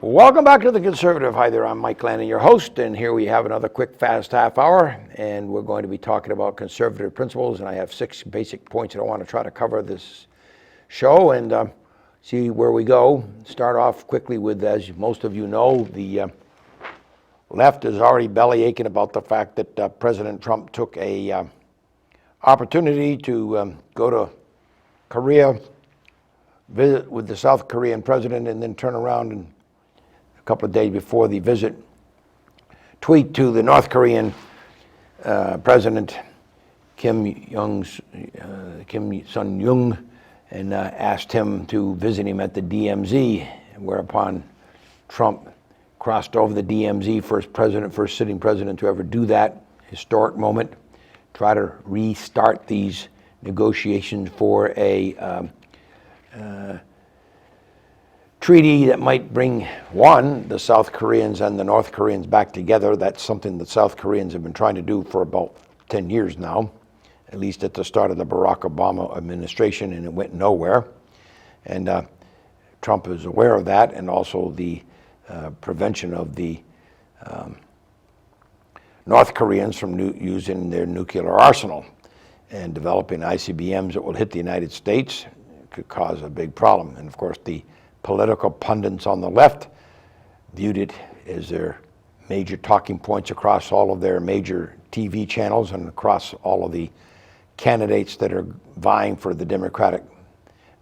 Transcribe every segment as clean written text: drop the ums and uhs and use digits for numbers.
Welcome back to The Conservative. Hi there, I'm Mike Lannon, your host, and here we have another quick, fast half hour, and we're going to be talking about conservative principles, and I have 6 basic points that I want to try to cover this show and see where we go. Start off quickly with, as most of you know, the left is already belly aching about the fact that President Trump took a opportunity to go to Korea, visit with the South Korean president, and then turn around and a couple of days before the visit, tweet to the North Korean President Kim Sun-young and asked him to visit him at the DMZ, whereupon Trump crossed over the DMZ, first sitting president to ever do that. Historic moment. Try to restart these negotiations for a treaty that might bring, the South Koreans and the North Koreans back together. That's something that South Koreans have been trying to do for about 10 years now, at least at the start of the Barack Obama administration, and it went nowhere. And Trump is aware of that, and also the prevention of the North Koreans from using their nuclear arsenal and developing ICBMs that will hit the United States. Could cause a big problem. And of course, the political pundits on the left viewed it as their major talking points across all of their major TV channels and across all of the candidates that are vying for the Democratic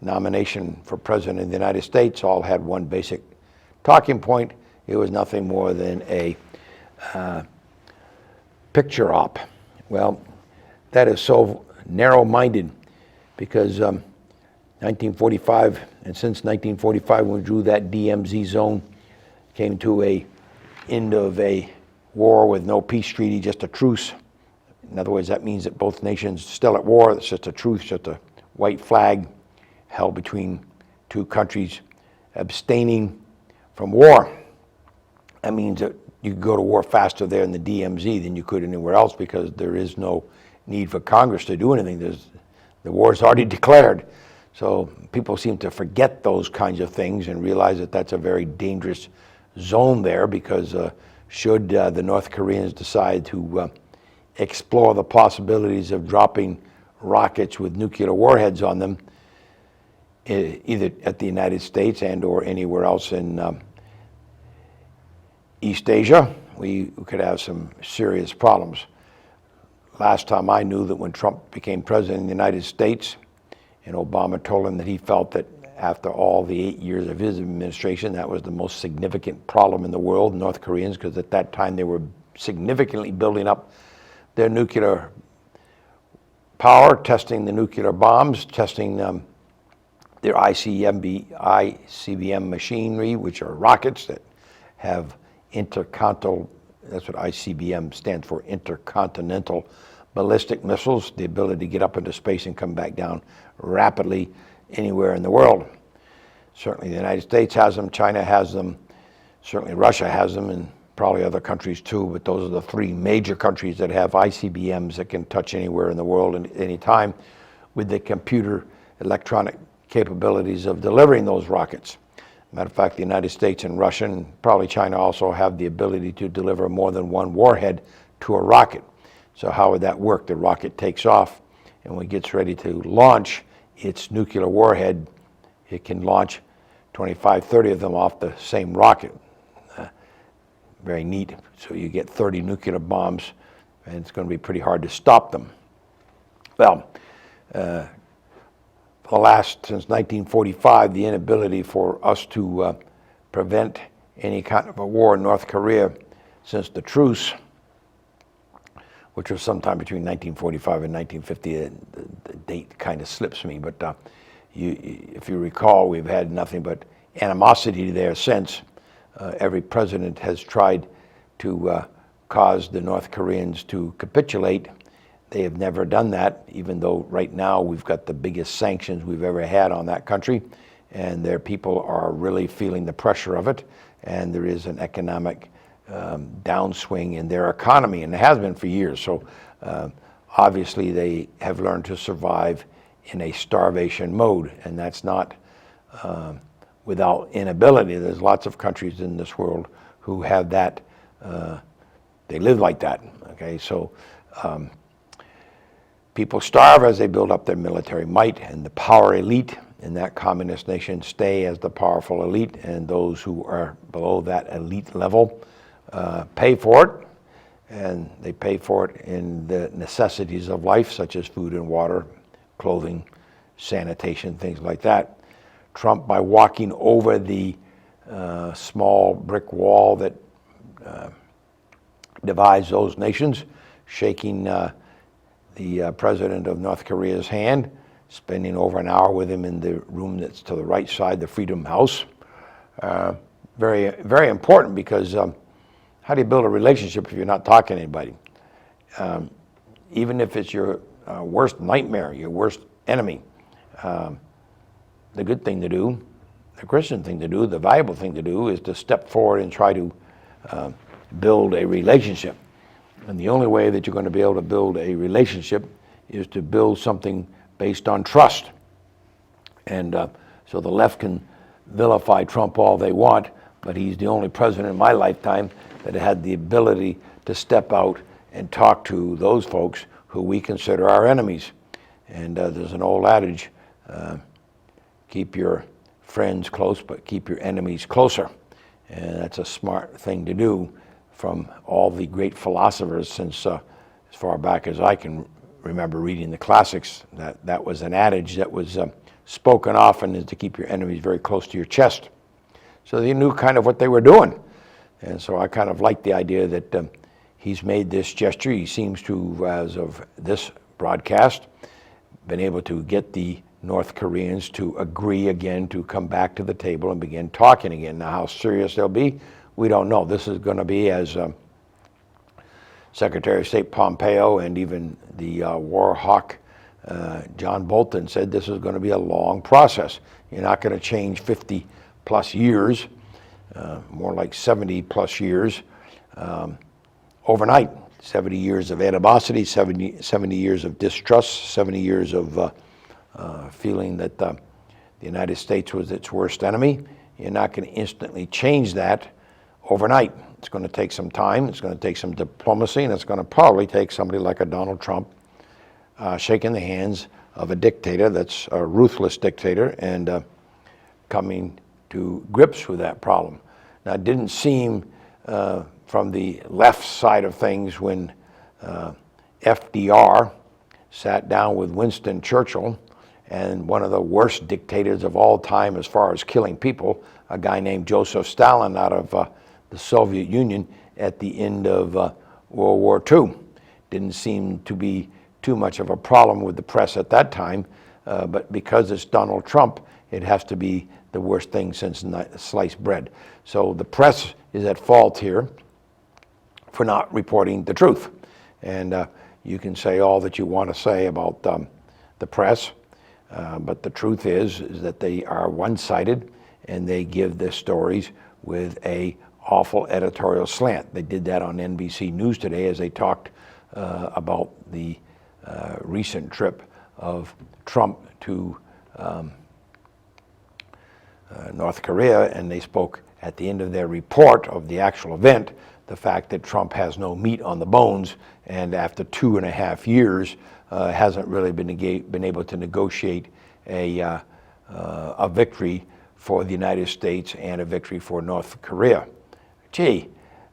nomination for President of the United States. All had one basic talking point. It was nothing more than a picture op. Well, that is so narrow-minded because 1945, and since 1945, when we drew that DMZ zone, came to a end of a war with no peace treaty, just a truce. In other words, that means that both nations still at war. It's just a truce, just a white flag held between two countries abstaining from war. That means that you could go to war faster there in the DMZ than you could anywhere else because there is no need for Congress to do anything. The war is already declared. So people seem to forget those kinds of things and realize that that's a very dangerous zone there because should the North Koreans decide to explore the possibilities of dropping rockets with nuclear warheads on them, either at the United States and or anywhere else in East Asia, we could have some serious problems. Last time I knew that when Trump became president of the United States, and Obama told him that he felt that after all the 8 years of his administration, that was the most significant problem in the world, North Koreans, because at that time they were significantly building up their nuclear power, testing the nuclear bombs, testing their ICBM machinery, which are rockets that have intercontinental, that's what ICBM stands for, intercontinental ballistic missiles, the ability to get up into space and come back down rapidly anywhere in the world. Certainly the United States has them, China has them, certainly Russia has them, and probably other countries too, but those are the 3 major countries that have ICBMs that can touch anywhere in the world at any time with the computer electronic capabilities of delivering those rockets. Matter of fact, the United States and Russia, and probably China also have the ability to deliver more than one warhead to a rocket. So how would that work? The rocket takes off, and when it gets ready to launch its nuclear warhead, it can launch 25, 30 of them off the same rocket. Very neat. So you get 30 nuclear bombs, and it's going to be pretty hard to stop them. Well, since 1945, the inability for us to prevent any kind of a war in North Korea since the truce, which was sometime between 1945 and 1950. The date kind of slips me, but if you recall, we've had nothing but animosity there since. Every president has tried to cause the North Koreans to capitulate. They have never done that, even though right now we've got the biggest sanctions we've ever had on that country, and their people are really feeling the pressure of it, and there is an economic downswing in their economy, and it has been for years. So obviously they have learned to survive in a starvation mode, and that's not without inability. There's lots of countries in this world who have that, they live like that, okay? So people starve as they build up their military might, and the power elite in that communist nation stay as the powerful elite, and those who are below that elite level pay for it, and they pay for it in the necessities of life, such as food and water, clothing, sanitation, things like that. Trump, by walking over the small brick wall that divides those nations, shaking the president of North Korea's hand, spending over an hour with him in the room that's to the right side, the Freedom House. Very, very important, because how do you build a relationship if you're not talking to anybody? Even if it's your worst nightmare, your worst enemy, the good thing to do, the Christian thing to do, the valuable thing to do is to step forward and try to build a relationship. And the only way that you're going to be able to build a relationship is to build something based on trust. And so the left can vilify Trump all they want, but he's the only president in my lifetime that had the ability to step out and talk to those folks who we consider our enemies. And there's an old adage, keep your friends close, but keep your enemies closer. And that's a smart thing to do from all the great philosophers since as far back as I can remember reading the classics. That was an adage that was spoken often, is to keep your enemies very close to your chest. So they knew kind of what they were doing. And so I kind of like the idea that he's made this gesture. He seems to, as of this broadcast, been able to get the North Koreans to agree again to come back to the table and begin talking again. Now, how serious they'll be, we don't know. This is going to be, as Secretary of State Pompeo and even the war hawk John Bolton said, this is going to be a long process. You're not going to change 50 plus years, more like 70 plus years overnight. 70 years of animosity, 70 years of distrust, 70 years of feeling that the United States was its worst enemy. You're not going to instantly change that overnight. It's going to take some time, it's going to take some diplomacy, and it's going to probably take somebody like a Donald Trump shaking the hands of a dictator that's a ruthless dictator and coming to grips with that problem. Now, it didn't seem from the left side of things when FDR sat down with Winston Churchill and one of the worst dictators of all time as far as killing people, a guy named Joseph Stalin out of the Soviet Union at the end of World War II. Didn't seem to be too much of a problem with the press at that time, but because it's Donald Trump, it has to be the worst thing since sliced bread. So the press is at fault here for not reporting the truth. And you can say all that you want to say about the press, but the truth is that they are one-sided and they give their stories with a awful editorial slant. They did that on NBC News today as they talked about the recent trip of Trump to North Korea, and they spoke at the end of their report of the actual event, the fact that Trump has no meat on the bones, and after 2.5 years hasn't really been able to negotiate a victory for the United States and a victory for North Korea. Gee,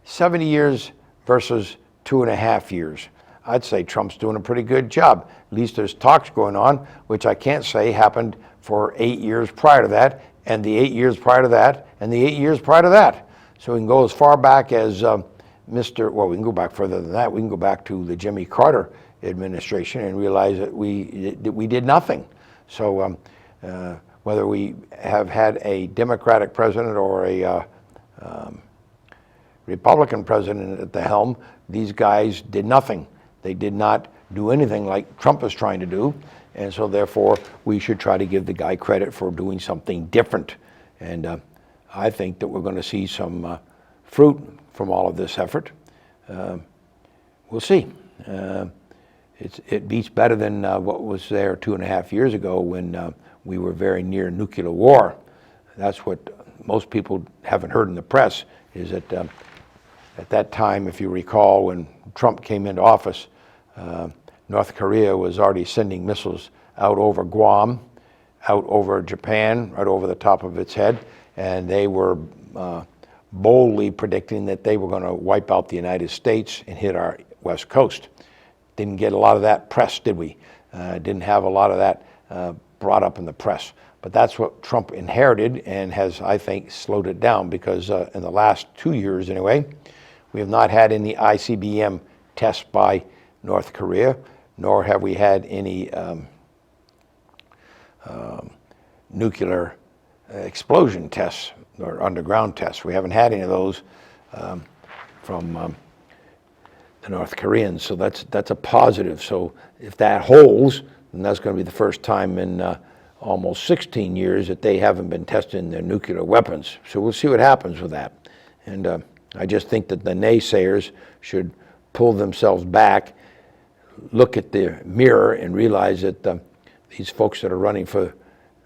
70 years versus 2.5 years. I'd say Trump's doing a pretty good job. At least there's talks going on, which I can't say happened for 8 years prior to that, and the 8 years prior to that, and the 8 years prior to that. So we can go as far back as well, we can go back further than that. We can go back to the Jimmy Carter administration and realize that we did nothing. So whether we have had a Democratic president or a Republican president at the helm, these guys did nothing. They did not do anything like Trump is trying to do, and so therefore we should try to give the guy credit for doing something different. And I think that we're going to see some fruit from all of this effort. We'll see. It beats better than what was there 2.5 years ago when we were very near nuclear war. that's what most people haven't heard in the press, is that at that time, if you recall, when Trump came into office, North Korea was already sending missiles out over Guam, out over Japan, right over the top of its head, and they were boldly predicting that they were going to wipe out the United States and hit our West Coast. Didn't get a lot of that press, did we? Didn't have a lot of that brought up in the press. But that's what Trump inherited and has, I think, slowed it down, because in the last 2 years anyway, we have not had any ICBM tests by North Korea, nor have we had any nuclear explosion tests or underground tests. We haven't had any of those from the North Koreans, so that's a positive. So if that holds, then that's going to be the first time in almost 16 years that they haven't been testing their nuclear weapons. So we'll see what happens with that. And I just think that the naysayers should pull themselves back, look at the mirror, and realize that these folks that are running for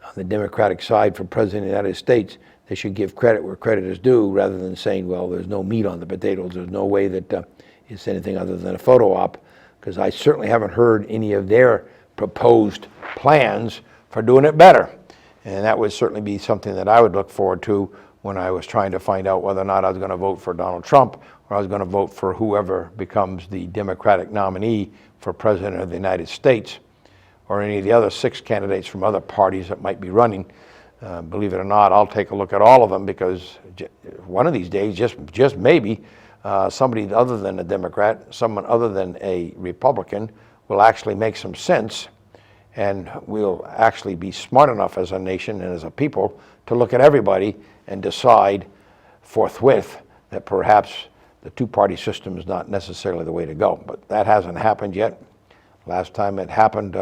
on the Democratic side for President of the United States, they should give credit where credit is due, rather than saying, well, there's no meat on the potatoes, there's no way that it's anything other than a photo op, because I certainly haven't heard any of their proposed plans for doing it better. And that would certainly be something that I would look forward to when I was trying to find out whether or not I was going to vote for Donald Trump, or I was going to vote for whoever becomes the Democratic nominee for President of the United States, or any of the other 6 candidates from other parties that might be running. Believe it or not, I'll take a look at all of them, because one of these days, just maybe, somebody other than a Democrat, someone other than a Republican, will actually make some sense, and we'll actually be smart enough as a nation and as a people to look at everybody and decide forthwith that perhaps the two-party system is not necessarily the way to go. But that hasn't happened yet. Last time it happened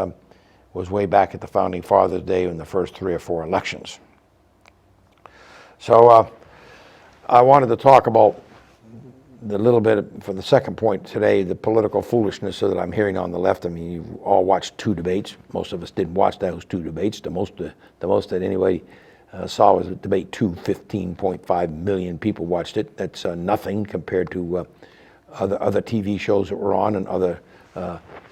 was way back at the Founding Fathers' Day in the first 3 or 4 elections. So I wanted to talk about the little bit, for the second point today, the political foolishness that I'm hearing on the left. I mean, you all watched 2 debates. Most of us didn't watch those 2 debates. The most that anybody saw was debate 2. 15.5 million people watched it. That's nothing compared to other TV shows that were on and other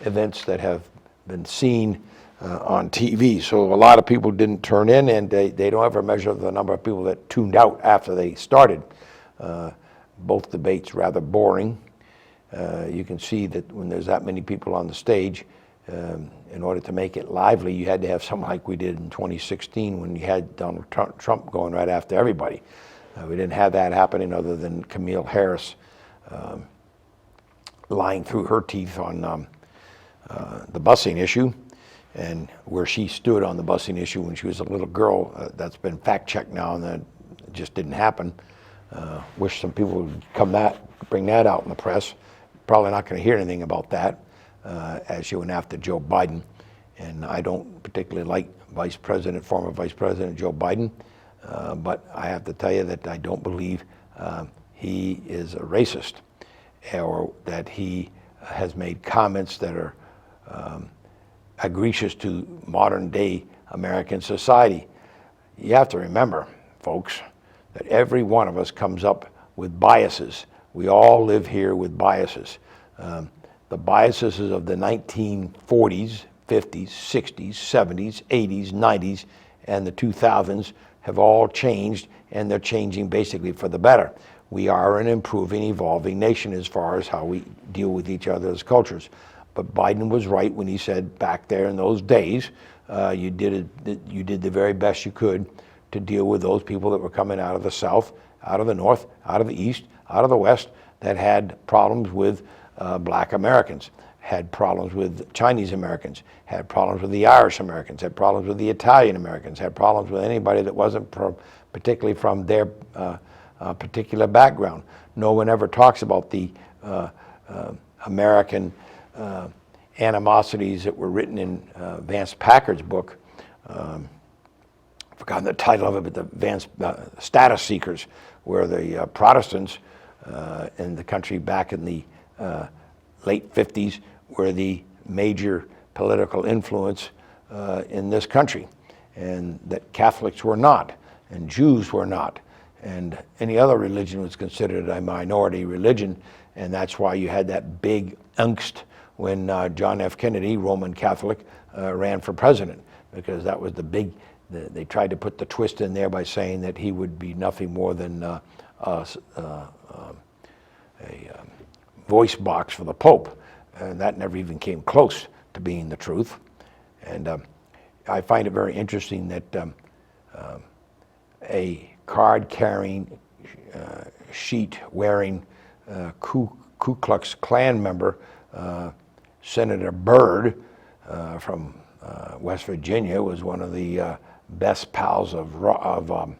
events that have been seen on TV. So a lot of people didn't turn in, and they don't ever measure the number of people that tuned out after they started. Both debates rather boring. You can see that when there's that many people on the stage, in order to make it lively, you had to have something like we did in 2016 when you had Donald Trump going right after everybody. We didn't have that happening, other than Camille Harris lying through her teeth on the busing issue, and where she stood on the busing issue when she was a little girl. That's been fact-checked now, and that just didn't happen. Wish some people would bring that out in the press. Probably not going to hear anything about that as she went after Joe Biden. And I don't particularly like former Vice President Joe Biden, but I have to tell you that I don't believe he is a racist, or that he has made comments that are egregious to modern day American society. You have to remember, folks, that every one of us comes up with biases. We all live here with biases. The biases of the 1940s, 50s, 60s, 70s, 80s, 90s, and the 2000s have all changed, and they're changing basically for the better. We are an improving, evolving nation as far as how we deal with each other as cultures. But Biden was right when he said back there in those days, you did the very best you could to deal with those people that were coming out of the South, out of the North, out of the East, out of the West, that had problems with Black Americans, had problems with Chinese Americans, had problems with the Irish Americans, had problems with the Italian Americans, had problems with anybody that wasn't particularly from their particular background. No one ever talks about the American animosities that were written in Vance Packard's book. Forgotten the title of it, but the Vance Status Seekers, where the Protestants in the country back in the late 50s were the major political influence in this country, and that Catholics were not. and Jews were not. And any other religion was considered a minority religion, and that's why you had that big angst when John F. Kennedy, Roman Catholic, ran for president, because that was the big, they tried to put the twist in there by saying that he would be nothing more than a voice box for the Pope, and that never even came close to being the truth. And I find it very interesting that a card-carrying, sheet-wearing Ku Klux Klan member, Senator Byrd from West Virginia, was one of the best pals of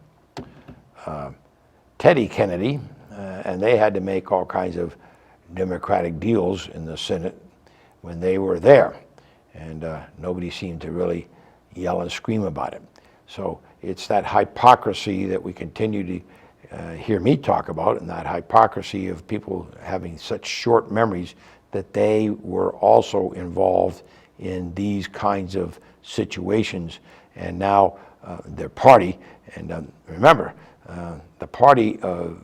Teddy Kennedy, and they had to make all kinds of Democratic deals in the Senate when they were there, and nobody seemed to really yell and scream about it. So it's that hypocrisy that we continue to hear me talk about, and that hypocrisy of people having such short memories that they were also involved in these kinds of situations, and now their party, and remember, the party of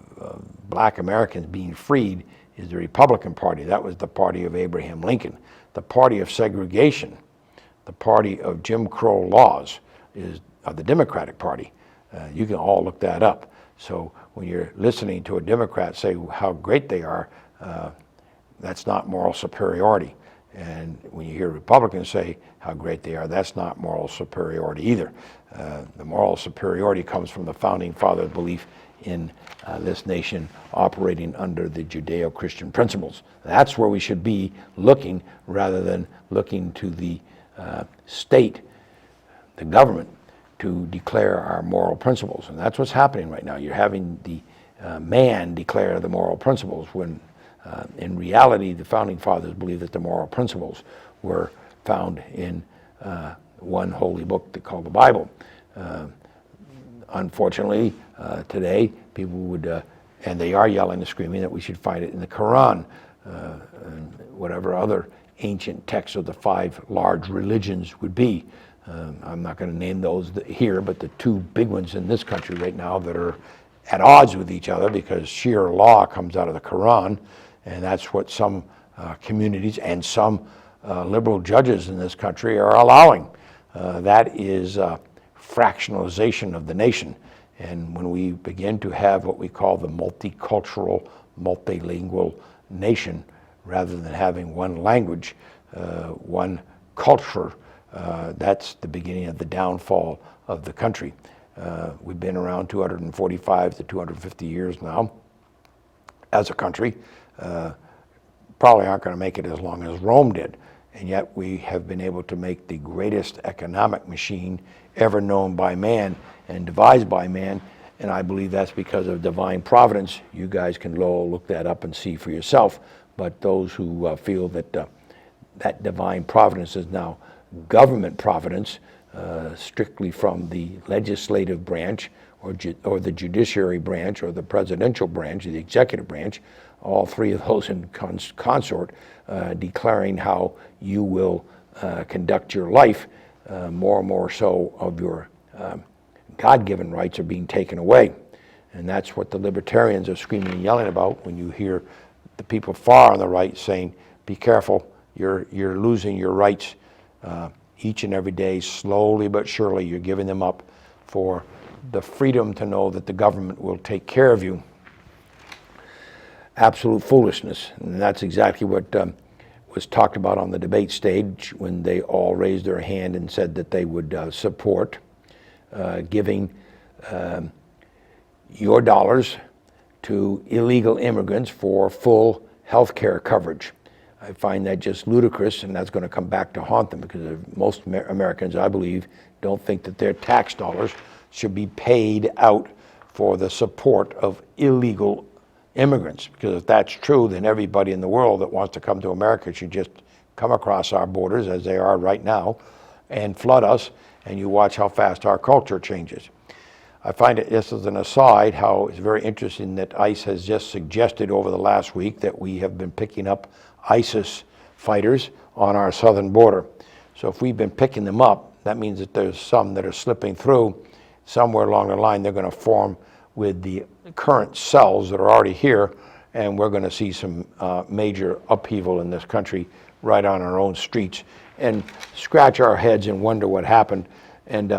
black Americans being freed is the Republican Party. That was the party of Abraham Lincoln. The party of segregation, the party of Jim Crow laws, is the Democratic Party. You can all look that up. So when you're listening to a Democrat say how great they are, that's not moral superiority. And when you hear Republicans say how great they are, that's not moral superiority either. The moral superiority comes from the Founding Fathers' belief in this nation operating under the Judeo-Christian principles. That's where we should be looking, rather than looking to the state, the government, to declare our moral principles. And that's what's happening right now. You're having the man declare the moral principles, when in reality the Founding Fathers believed that the moral principles were found in one holy book they call the Bible. Unfortunately, today people would, and they are yelling and screaming that we should find it in the Quran, and whatever other ancient texts of the 5 large religions would be. I'm not going to name those here, but the 2 big ones in this country right now that are at odds with each other, because sheer law comes out of the Quran, and that's what some communities and some liberal judges in this country are allowing. That is fractionalization of the nation. And when we begin to have what we call the multicultural, multilingual nation, rather than having one language, one culture, that's the beginning of the downfall of the country. We've been around 245 to 250 years now as a country. Probably aren't going to make it as long as Rome did. And yet we have been able to make the greatest economic machine ever known by man and devised by man. And I believe that's because of divine providence. You guys can look that up and see for yourself. But those who feel that that divine providence is now government providence, strictly from the legislative branch or the judiciary branch or the presidential branch or the executive branch, all 3 of those in consort, declaring how you will conduct your life, more and more so of your God-given rights are being taken away. And that's what the libertarians are screaming and yelling about when you hear the people far on the right saying, be careful, you're losing your rights each and every day, slowly but surely. You're giving them up for the freedom to know that the government will take care of you. Absolute foolishness. And that's exactly what was talked about on the debate stage when they all raised their hand and said that they would support giving your dollars to illegal immigrants for full health care coverage. I find that just ludicrous, and that's going to come back to haunt them, because most Americans, I believe, don't think that their tax dollars should be paid out for the support of illegal immigrants. Because if that's true, then everybody in the world that wants to come to America should just come across our borders, as they are right now, and flood us, and you watch how fast our culture changes. I find it, just as an aside, how it's very interesting that ICE has just suggested over the last week that we have been picking up ISIS fighters on our southern border. So if we've been picking them up, that means that there's some that are slipping through. somewhere along the line they're going to form with the current cells that are already here, and we're going to see some major upheaval in this country right on our own streets, and scratch our heads and wonder what happened. And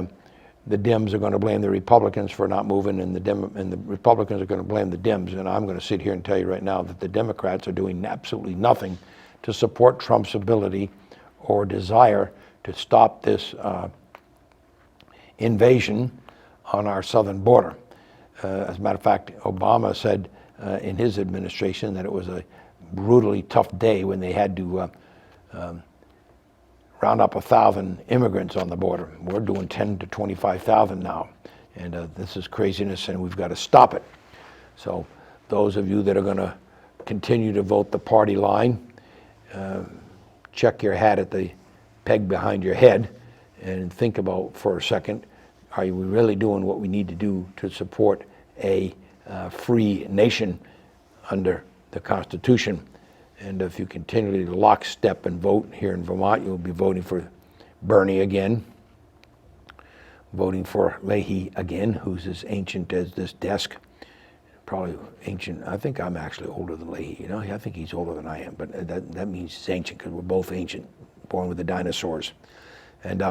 the Dems are going to blame the Republicans for not moving, and the Republicans are going to blame the Dems. And I'm going to sit here and tell you right now that the Democrats are doing absolutely nothing to support Trump's ability or desire to stop this invasion on our southern border. As a matter of fact, Obama said in his administration that it was a brutally tough day when they had to round up 1,000 immigrants on the border. We're doing 10 to 25,000 now, and this is craziness, and we've got to stop it. So those of you that are going to continue to vote the party line, check your hat at the peg behind your head and think about for a second, are we really doing what we need to do to support a free nation under the Constitution? And if you continually lockstep and vote here in Vermont, you'll be voting for Bernie again, voting for Leahy again, who's as ancient as this desk, probably ancient. I think I'm actually older than Leahy, you know, I think he's older than I am, but that means he's ancient because we're both ancient, born with the dinosaurs. And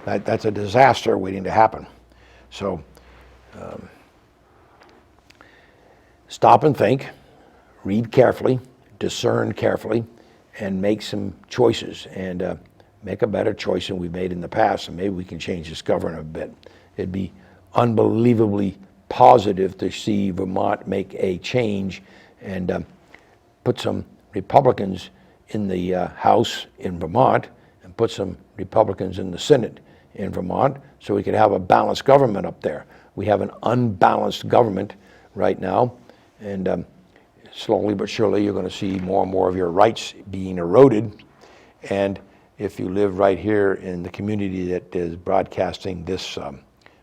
that's a disaster waiting to happen. So stop and think, read carefully, discern carefully, and make some choices, and make a better choice than we've made in the past, and maybe we can change this government a bit. It'd be unbelievably positive to see Vermont make a change and put some Republicans in the House in Vermont and put some Republicans in the Senate in Vermont so we could have a balanced government up there. We have an unbalanced government right now, and slowly but surely you're going to see more and more of your rights being eroded. And if you live right here in the community that is broadcasting this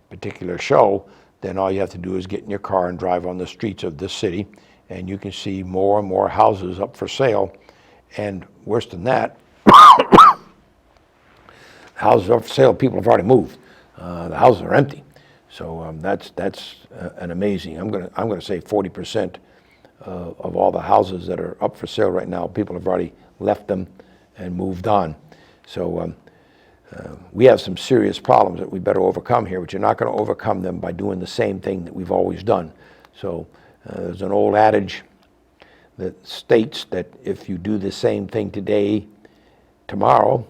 particular show, then all you have to do is get in your car and drive on the streets of this city, and you can see more and more houses up for sale. And worse than that, houses up for sale, people have already moved. The houses are empty. So that's an amazing, I'm gonna say 40% of all the houses that are up for sale right now, people have already left them and moved on. So we have some serious problems that we better overcome here, but you're not going to overcome them by doing the same thing that we've always done. So there's an old adage that states that if you do the same thing today, tomorrow,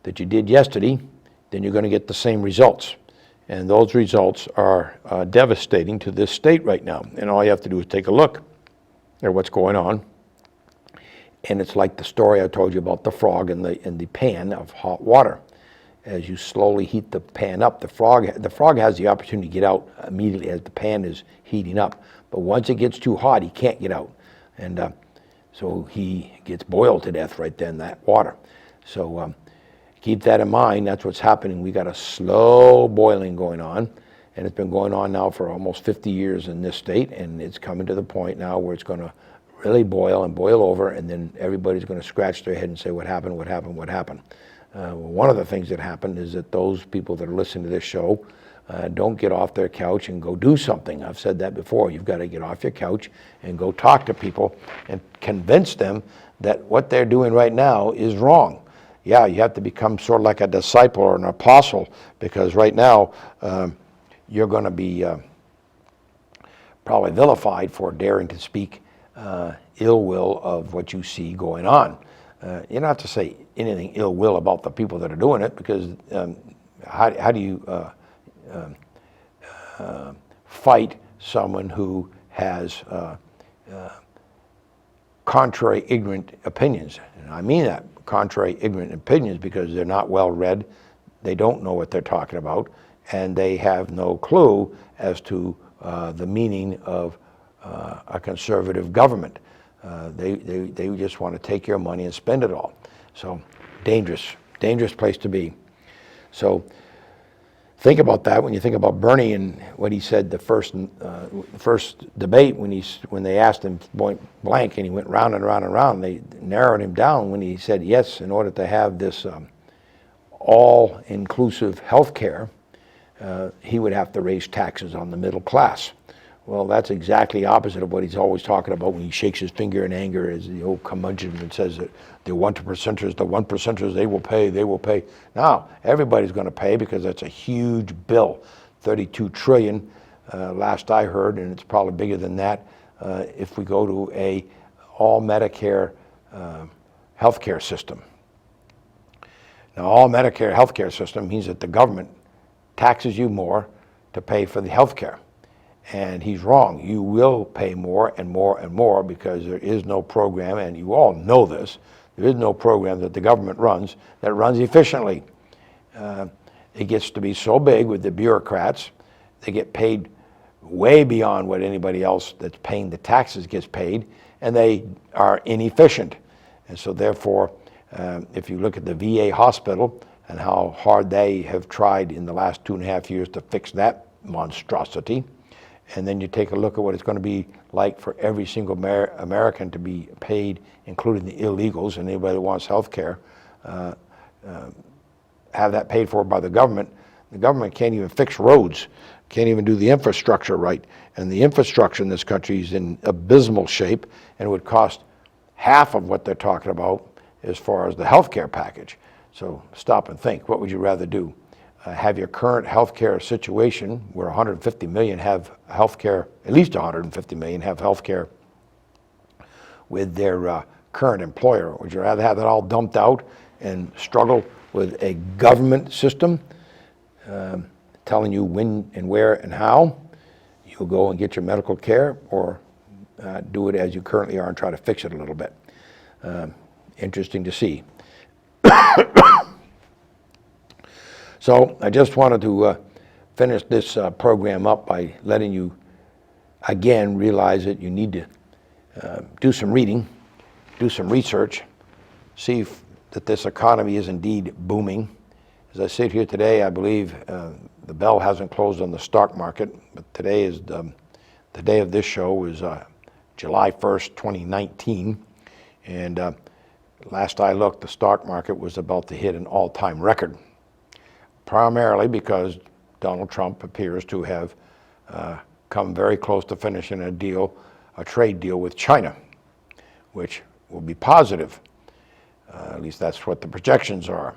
that you did yesterday, then you're going to get the same results. And those results are devastating to this state right now. And all you have to do is take a look at what's going on. And it's like the story I told you about the frog in the pan of hot water. As you slowly heat the pan up, the frog has the opportunity to get out immediately as the pan is heating up. But once it gets too hot, he can't get out. And so he gets boiled to death right then, that water. So keep that in mind. That's what's happening. We got a slow boiling going on, and it's been going on now for almost 50 years in this state, and it's coming to the point now where it's going to really boil and boil over, and then everybody's going to scratch their head and say, what happened, what happened, what happened? One of the things that happened is that those people that are listening to this show don't get off their couch and go do something. I've said that before. You've got to get off your couch and go talk to people and convince them that what they're doing right now is wrong. Yeah, you have to become sort of like a disciple or an apostle, because right now you're going to be probably vilified for daring to speak ill will of what you see going on. You don't have to say anything ill will about the people that are doing it, because how do you fight someone who has contrary, ignorant opinions? And I mean that, contrary, ignorant opinions, because they're not well read, they don't know what they're talking about, and they have no clue as to the meaning of a conservative government. They just want to take your money and spend it all. So dangerous place to be. So think about that when you think about Bernie and what he said the first debate when they asked him point blank, and he went round and round and round. They narrowed him down when he said, yes, in order to have this all-inclusive health care, he would have to raise taxes on the middle class. Well, that's exactly opposite of what he's always talking about when he shakes his finger in anger as the old curmudgeon and says that the one percenters, they will pay, they will pay. Now, everybody's going to pay because that's a huge bill, 32 trillion, last I heard, and it's probably bigger than that if we go to a all Medicare healthcare system. Now, all Medicare healthcare system means that the government taxes you more to pay for the healthcare. And he's wrong. You will pay more and more and more because there is no program, and you all know this, there is no program that the government runs that runs efficiently. It gets to be so big with the bureaucrats, they get paid way beyond what anybody else that's paying the taxes gets paid, and they are inefficient. And so therefore, if you look at the VA hospital and how hard they have tried in the last 2.5 years to fix that monstrosity, and then you take a look at what it's going to be like for every single American to be paid, including the illegals and anybody that wants health care, have that paid for by the government. The government can't even fix roads, can't even do the infrastructure right. And the infrastructure in this country is in abysmal shape, and it would cost half of what they're talking about as far as the health care package. So stop and think, what would you rather do? Have your current healthcare situation where 150 million have healthcare, at least 150 million have healthcare with their current employer? Would you rather have that all dumped out and struggle with a government system telling you when and where and how you'll go and get your medical care, or do it as you currently are and try to fix it a little bit? Interesting to see. So I just wanted to finish this program up by letting you again realize that you need to do some reading, do some research, see that this economy is indeed booming. As I sit here today, I believe the bell hasn't closed on the stock market, but today is the day of this show is July 1st, 2019, and last I looked, the stock market was about to hit an all-time record, primarily because Donald Trump appears to have come very close to finishing a trade deal with China, which will be positive. At least that's what the projections are.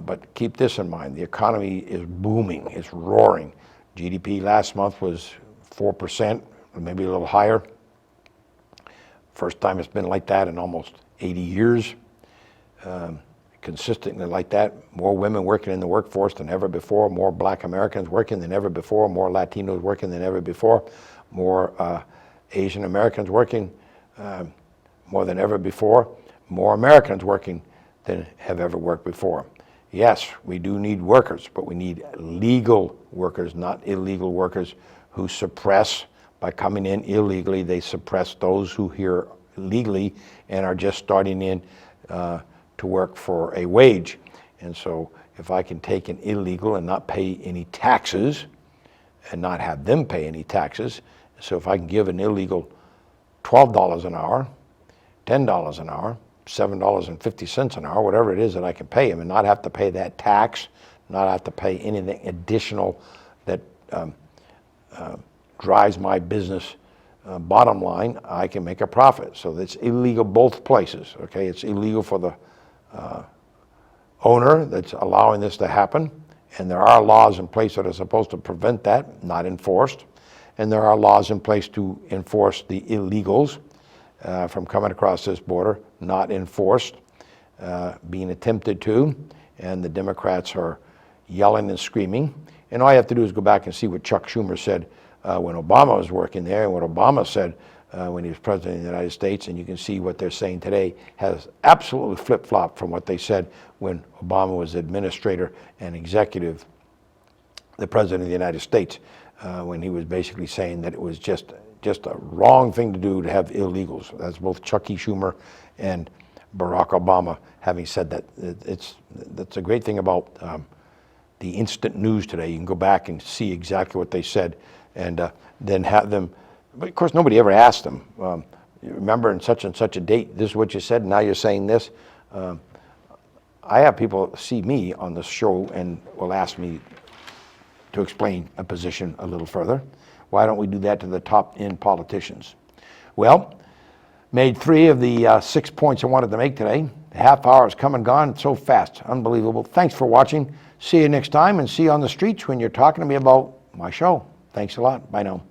But keep this in mind, the economy is booming, it's roaring. GDP last month was 4%, maybe a little higher. First time it's been like that in almost 80 years. Consistently like that. More women working in the workforce than ever before, more black Americans working than ever before, more Latinos working than ever before, more Asian Americans working more than ever before, more Americans working than have ever worked before. Yes, we do need workers, but we need legal workers, not illegal workers who suppress, by coming in illegally, they suppress those who here legally and are just starting in to work for a wage. And so if I can take an illegal and not pay any taxes and not have them pay any taxes, so if I can give an illegal $12 an hour, $10 an hour, $7.50 an hour, whatever it is that I can pay him, and not have to pay that tax, not have to pay anything additional that drives my business bottom line, I can make a profit. So that's illegal both places, okay? It's illegal for the owner that's allowing this to happen, and there are laws in place that are supposed to prevent that, not enforced, and there are laws in place to enforce the illegals from coming across this border, not enforced, being attempted to, and the Democrats are yelling and screaming. And all you have to do is go back and see what Chuck Schumer said when Obama was working there, and what Obama said when he was president of the United States, and you can see what they're saying today has absolutely flip-flopped from what they said when Obama was administrator and executive, the president of the United States, when he was basically saying that it was just a wrong thing to do to have illegals. That's both Chucky Schumer and Barack Obama having said that. That's a great thing about the instant news today. You can go back and see exactly what they said, and then have them. But of course, nobody ever asked them. You remember in such and such a date, this is what you said, and now you're saying this. I have people see me on the show and will ask me to explain a position a little further. Why don't we do that to the top-end politicians? Well, made 3 of the 6 points I wanted to make today. The half hour has come and gone so fast. Unbelievable. Thanks for watching. See you next time, and see you on the streets when you're talking to me about my show. Thanks a lot. Bye now.